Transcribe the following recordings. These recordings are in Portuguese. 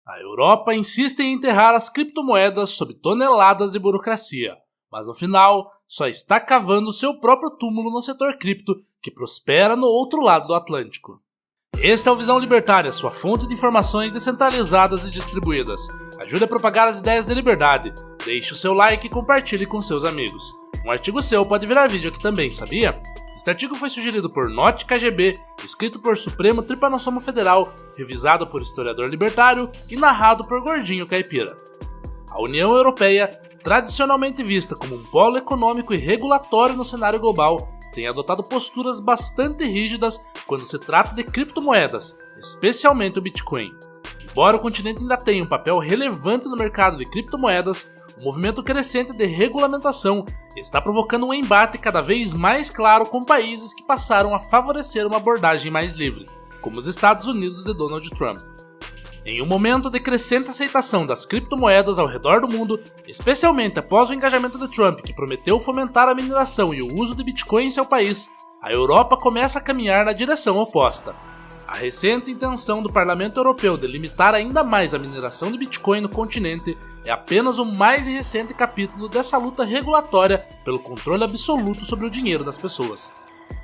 A Europa insiste em enterrar as criptomoedas sob toneladas de burocracia, mas no final só está cavando seu próprio túmulo no setor cripto que prospera no outro lado do Atlântico. Este é o Visão Libertária, sua fonte de informações descentralizadas e distribuídas. Ajude a propagar as ideias de liberdade, deixe o seu like e compartilhe com seus amigos. Um artigo seu pode virar vídeo aqui também, sabia? Este artigo foi sugerido por Note KGB, escrito por Supremo Tripanossoma Federal, revisado por historiador libertário e narrado por Gordinho Caipira. A União Europeia, tradicionalmente vista como um polo econômico e regulatório no cenário global, tem adotado posturas bastante rígidas quando se trata de criptomoedas, especialmente o Bitcoin. Embora o continente ainda tenha um papel relevante no mercado de criptomoedas, o movimento crescente de regulamentação está provocando um embate cada vez mais claro com países que passaram a favorecer uma abordagem mais livre, como os Estados Unidos de Donald Trump. Em um momento de crescente aceitação das criptomoedas ao redor do mundo, especialmente após o engajamento de Trump, que prometeu fomentar a mineração e o uso de Bitcoin em seu país, a Europa começa a caminhar na direção oposta. A recente intenção do Parlamento Europeu de limitar ainda mais a mineração de Bitcoin no continente é apenas o mais recente capítulo dessa luta regulatória pelo controle absoluto sobre o dinheiro das pessoas.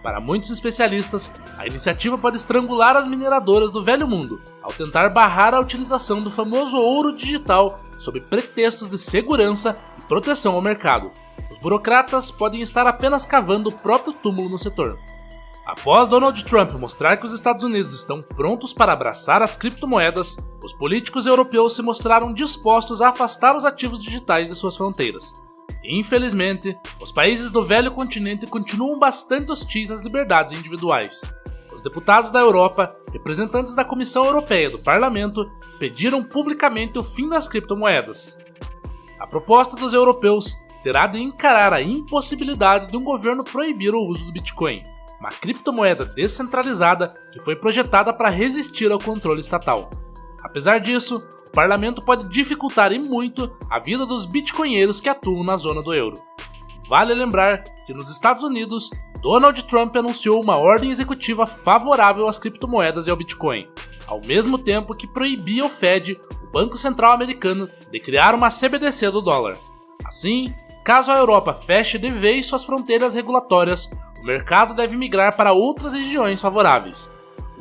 Para muitos especialistas, a iniciativa pode estrangular as mineradoras do velho mundo, ao tentar barrar a utilização do famoso ouro digital sob pretextos de segurança e proteção ao mercado. Os burocratas podem estar apenas cavando o próprio túmulo no setor. Após Donald Trump mostrar que os Estados Unidos estão prontos para abraçar as criptomoedas, os políticos europeus se mostraram dispostos a afastar os ativos digitais de suas fronteiras. Infelizmente, os países do velho continente continuam bastante hostis às liberdades individuais. Os deputados da Europa, representantes da Comissão Europeia e do Parlamento, pediram publicamente o fim das criptomoedas. A proposta dos europeus terá de encarar a impossibilidade de um governo proibir o uso do Bitcoin, uma criptomoeda descentralizada que foi projetada para resistir ao controle estatal. Apesar disso, o parlamento pode dificultar e muito a vida dos bitcoinheiros que atuam na zona do euro. Vale lembrar que nos Estados Unidos, Donald Trump anunciou uma ordem executiva favorável às criptomoedas e ao Bitcoin, ao mesmo tempo que proibia o Fed, o Banco Central Americano, de criar uma CBDC do dólar. Assim, caso a Europa feche de vez suas fronteiras regulatórias, o mercado deve migrar para outras regiões favoráveis.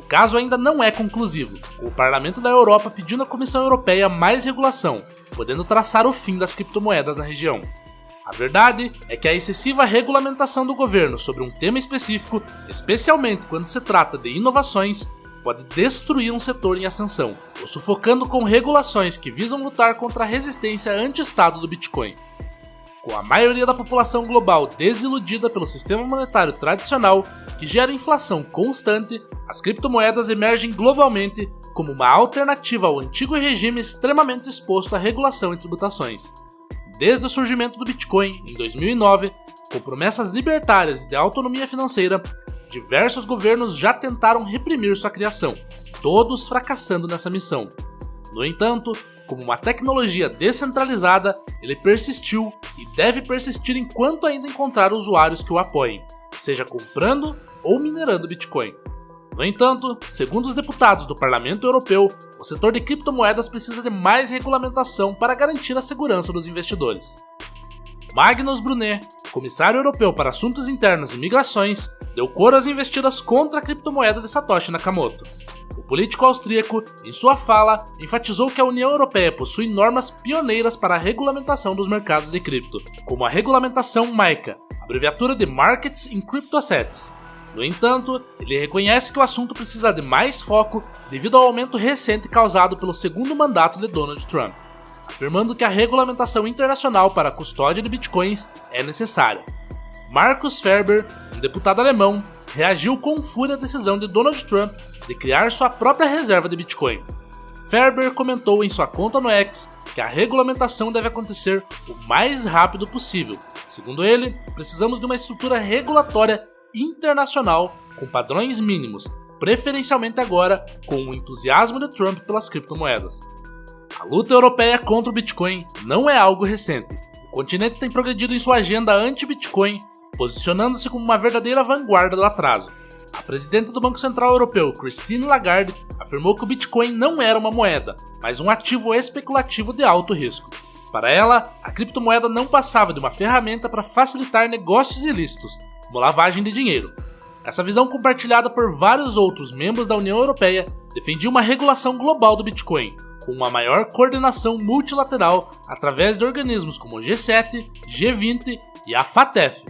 O caso ainda não é conclusivo, com o Parlamento da Europa pedindo à Comissão Europeia mais regulação, podendo traçar o fim das criptomoedas na região. A verdade é que a excessiva regulamentação do governo sobre um tema específico, especialmente quando se trata de inovações, pode destruir um setor em ascensão, o sufocando com regulações que visam lutar contra a resistência anti-estado do Bitcoin. Com a maioria da população global desiludida pelo sistema monetário tradicional, que gera inflação constante, as criptomoedas emergem globalmente como uma alternativa ao antigo regime extremamente exposto à regulação e tributações. Desde o surgimento do Bitcoin, em 2009, com promessas libertárias e de autonomia financeira, diversos governos já tentaram reprimir sua criação, todos fracassando nessa missão. No entanto, como uma tecnologia descentralizada, ele persistiu e deve persistir enquanto ainda encontrar usuários que o apoiem, seja comprando ou minerando Bitcoin. No entanto, segundo os deputados do Parlamento Europeu, o setor de criptomoedas precisa de mais regulamentação para garantir a segurança dos investidores. Magnus Brunet, comissário europeu para assuntos internos e migrações, deu cor às investidas contra a criptomoeda de Satoshi Nakamoto. O político austríaco, em sua fala, enfatizou que a União Europeia possui normas pioneiras para a regulamentação dos mercados de cripto, como a regulamentação MiCA, abreviatura de Markets in Crypto Assets. No entanto, ele reconhece que o assunto precisa de mais foco devido ao aumento recente causado pelo segundo mandato de Donald Trump, afirmando que a regulamentação internacional para a custódia de bitcoins é necessária. Markus Ferber, um deputado alemão, reagiu com fúria à decisão de Donald Trump de criar sua própria reserva de Bitcoin. Ferber comentou em sua conta no X que a regulamentação deve acontecer o mais rápido possível. Segundo ele, precisamos de uma estrutura regulatória internacional com padrões mínimos, preferencialmente agora com o entusiasmo de Trump pelas criptomoedas. A luta europeia contra o Bitcoin não é algo recente. O continente tem progredido em sua agenda anti-Bitcoin, posicionando-se como uma verdadeira vanguarda do atraso. A presidente do Banco Central Europeu, Christine Lagarde, afirmou que o Bitcoin não era uma moeda, mas um ativo especulativo de alto risco. Para ela, a criptomoeda não passava de uma ferramenta para facilitar negócios ilícitos, como lavagem de dinheiro. Essa visão, compartilhada por vários outros membros da União Europeia, defendia uma regulação global do Bitcoin, com uma maior coordenação multilateral através de organismos como o G7, G20 e a FATF,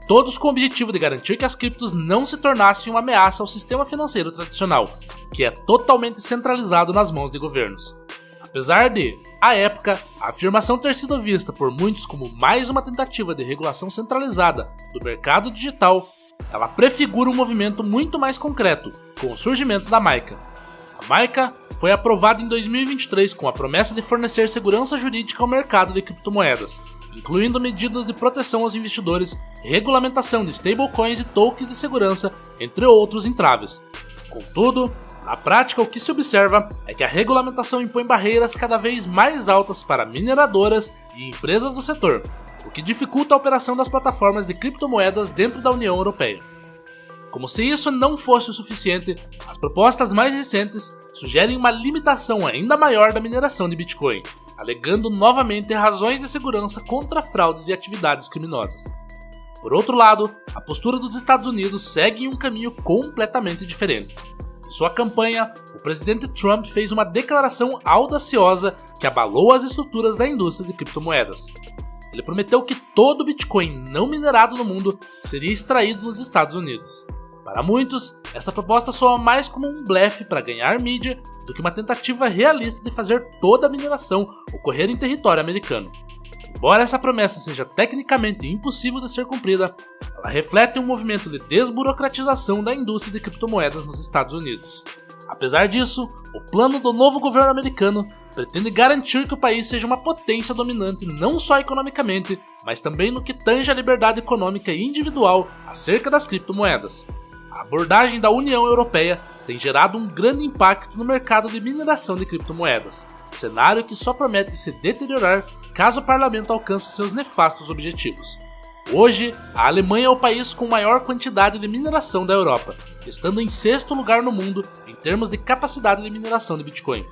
todos com o objetivo de garantir que as criptos não se tornassem uma ameaça ao sistema financeiro tradicional, que é totalmente centralizado nas mãos de governos. Apesar de, à época, a afirmação ter sido vista por muitos como mais uma tentativa de regulação centralizada do mercado digital, ela prefigura um movimento muito mais concreto, com o surgimento da MiCA. A MiCA foi aprovada em 2023 com a promessa de fornecer segurança jurídica ao mercado de criptomoedas, incluindo medidas de proteção aos investidores, regulamentação de stablecoins e tokens de segurança, entre outros entraves. Contudo, na prática, o que se observa é que a regulamentação impõe barreiras cada vez mais altas para mineradoras e empresas do setor, o que dificulta a operação das plataformas de criptomoedas dentro da União Europeia. Como se isso não fosse o suficiente, as propostas mais recentes sugerem uma limitação ainda maior da mineração de Bitcoin, alegando novamente razões de segurança contra fraudes e atividades criminosas. Por outro lado, a postura dos Estados Unidos segue em um caminho completamente diferente. Em sua campanha, o presidente Trump fez uma declaração audaciosa que abalou as estruturas da indústria de criptomoedas. Ele prometeu que todo Bitcoin não minerado no mundo seria extraído nos Estados Unidos. Para muitos, essa proposta soa mais como um blefe para ganhar mídia do que uma tentativa realista de fazer toda a mineração ocorrer em território americano. Embora essa promessa seja tecnicamente impossível de ser cumprida, ela reflete um movimento de desburocratização da indústria de criptomoedas nos Estados Unidos. Apesar disso, o plano do novo governo americano pretende garantir que o país seja uma potência dominante não só economicamente, mas também no que tange à liberdade econômica e individual acerca das criptomoedas. A abordagem da União Europeia tem gerado um grande impacto no mercado de mineração de criptomoedas, cenário que só promete se deteriorar caso o parlamento alcance seus nefastos objetivos. Hoje, a Alemanha é o país com maior quantidade de mineração da Europa, estando em 6º lugar no mundo em termos de capacidade de mineração de Bitcoin.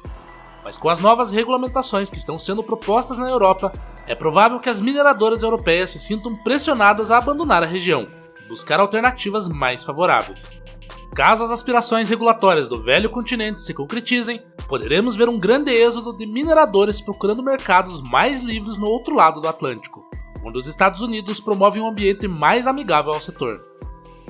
Mas com as novas regulamentações que estão sendo propostas na Europa, é provável que as mineradoras europeias se sintam pressionadas a abandonar a região e buscar alternativas mais favoráveis. Caso as aspirações regulatórias do velho continente se concretizem, poderemos ver um grande êxodo de mineradores procurando mercados mais livres no outro lado do Atlântico, onde os Estados Unidos promovem um ambiente mais amigável ao setor.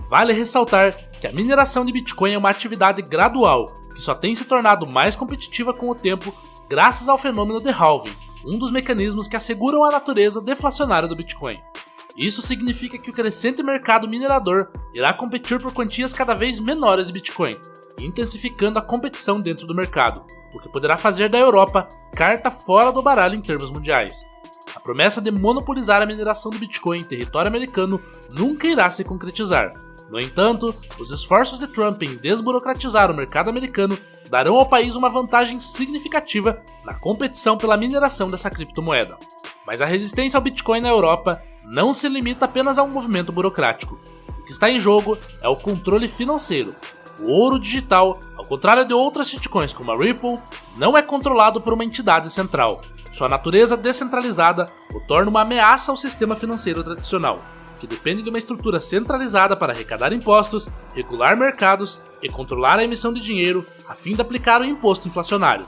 Vale ressaltar que a mineração de Bitcoin é uma atividade gradual, que só tem se tornado mais competitiva com o tempo graças ao fenômeno de halving, um dos mecanismos que asseguram a natureza deflacionária do Bitcoin. Isso significa que o crescente mercado minerador irá competir por quantias cada vez menores de Bitcoin, intensificando a competição dentro do mercado, o que poderá fazer da Europa carta fora do baralho em termos mundiais. A promessa de monopolizar a mineração do Bitcoin em território americano nunca irá se concretizar. No entanto, os esforços de Trump em desburocratizar o mercado americano darão ao país uma vantagem significativa na competição pela mineração dessa criptomoeda. Mas a resistência ao Bitcoin na Europa não se limita apenas a um movimento burocrático. O que está em jogo é o controle financeiro. O ouro digital, ao contrário de outras shitcoins como a Ripple, não é controlado por uma entidade central. Sua natureza descentralizada o torna uma ameaça ao sistema financeiro tradicional, que depende de uma estrutura centralizada para arrecadar impostos, regular mercados e controlar a emissão de dinheiro a fim de aplicar o imposto inflacionário.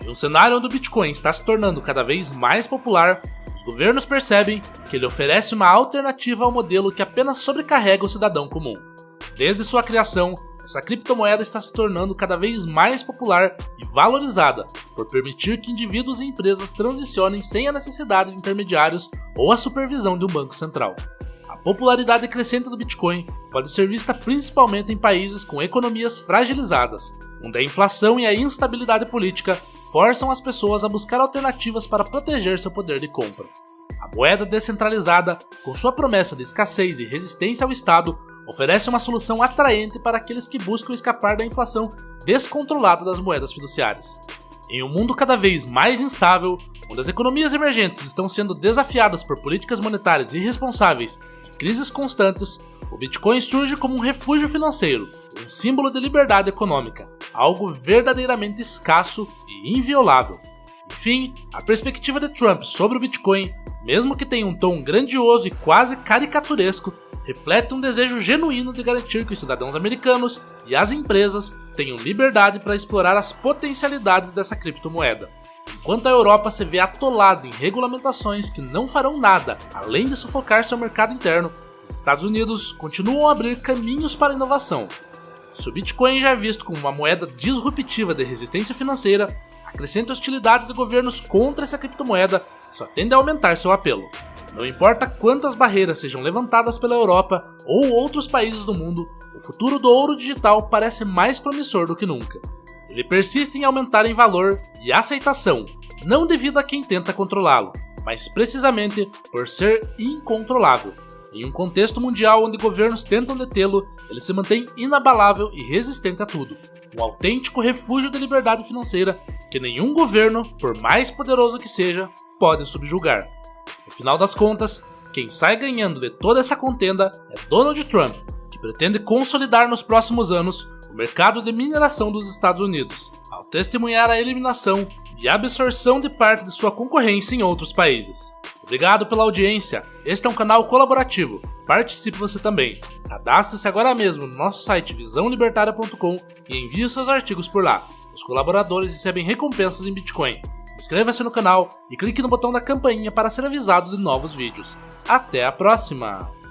Em um cenário onde o Bitcoin está se tornando cada vez mais popular, os governos percebem que ele oferece uma alternativa ao modelo que apenas sobrecarrega o cidadão comum. Desde sua criação, essa criptomoeda está se tornando cada vez mais popular e valorizada por permitir que indivíduos e empresas transicionem sem a necessidade de intermediários ou a supervisão de um banco central. A popularidade crescente do Bitcoin pode ser vista principalmente em países com economias fragilizadas, onde a inflação e a instabilidade política forçam as pessoas a buscar alternativas para proteger seu poder de compra. A moeda descentralizada, com sua promessa de escassez e resistência ao Estado, oferece uma solução atraente para aqueles que buscam escapar da inflação descontrolada das moedas fiduciárias. Em um mundo cada vez mais instável, onde as economias emergentes estão sendo desafiadas por políticas monetárias irresponsáveis e crises constantes, O Bitcoin surge como um refúgio financeiro, um símbolo de liberdade econômica, algo verdadeiramente escasso e inviolável. Enfim, a perspectiva de Trump sobre o Bitcoin, mesmo que tenha um tom grandioso e quase caricaturesco, reflete um desejo genuíno de garantir que os cidadãos americanos e as empresas tenham liberdade para explorar as potencialidades dessa criptomoeda. Enquanto a Europa se vê atolada em regulamentações que não farão nada além de sufocar seu mercado interno, os Estados Unidos continuam a abrir caminhos para a inovação. Se o Bitcoin já é visto como uma moeda disruptiva de resistência financeira, a crescente hostilidade de governos contra essa criptomoeda só tende a aumentar seu apelo. Não importa quantas barreiras sejam levantadas pela Europa ou outros países do mundo, o futuro do ouro digital parece mais promissor do que nunca. Ele persiste em aumentar em valor e aceitação, não devido a quem tenta controlá-lo, mas precisamente por ser incontrolável. Em um contexto mundial onde governos tentam detê-lo, ele se mantém inabalável e resistente a tudo. Um autêntico refúgio de liberdade financeira que nenhum governo, por mais poderoso que seja, pode subjugar. No final das contas, quem sai ganhando de toda essa contenda é Donald Trump, que pretende consolidar nos próximos anos o mercado de mineração dos Estados Unidos, ao testemunhar a eliminação e absorção de parte de sua concorrência em outros países. Obrigado pela audiência, este é um canal colaborativo, participe você também. Cadastre-se agora mesmo no nosso site visãolibertaria.com e envie seus artigos por lá. Os colaboradores recebem recompensas em Bitcoin. Inscreva-se no canal e clique no botão da campainha para ser avisado de novos vídeos. Até a próxima!